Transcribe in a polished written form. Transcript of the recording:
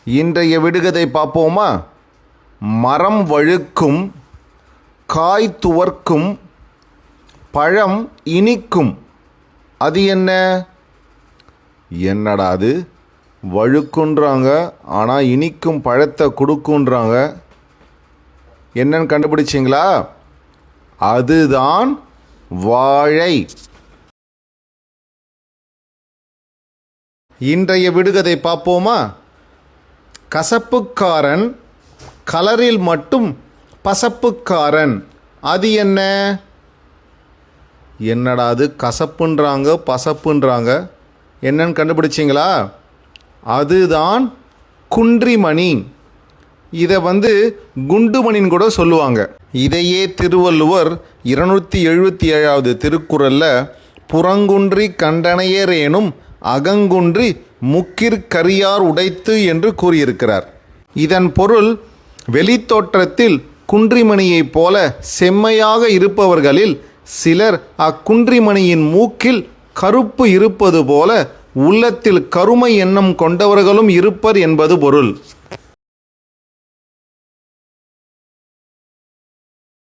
இன்றைய விடுகதை பார்ப்போமா? மரம் வழுக்கும், காய் துவர்க்கும், பழம் இனிக்கும். அது என்ன? என்னடா அது? வழுக்குன்றாங்க, ஆனால் இனிக்கும் பழத்தை கொடுக்குன்றாங்க. என்னன்னு கண்டுபிடிச்சிங்களா? அதுதான் வாழை. இன்றைய விடுகதை பார்ப்போமா? கசப்புக்காரன், கலரில் மட்டும் பசப்புக்காரன். அது என்ன? என்னடா அது? கசப்புன்றாங்க, பசப்புன்றாங்க. என்னன்னு கண்டுபிடிச்சிங்களா? அதுதான் குன்றிமணி. இதை குண்டுமணின்னு கூட சொல்லுவாங்க. இதையே திருவள்ளுவர் 277வது திருக்குறளில் புறங்குன்றி கண்டனையரேனும் அகங்குன்றி முக்கிற்கரியார் உடைத்து என்று கூறியிருக்கிறார். இதன் பொருள், வெளித்தோற்றத்தில் குன்றிமணியைப் போல செம்மையாக இருப்பவர்களில் சிலர் அக்குன்றிமணியின் மூக்கில் கருப்பு இருப்பது போல உள்ளத்தில் கருமை எண்ணம் கொண்டவர்களும் இருப்பர் என்பது பொருள்.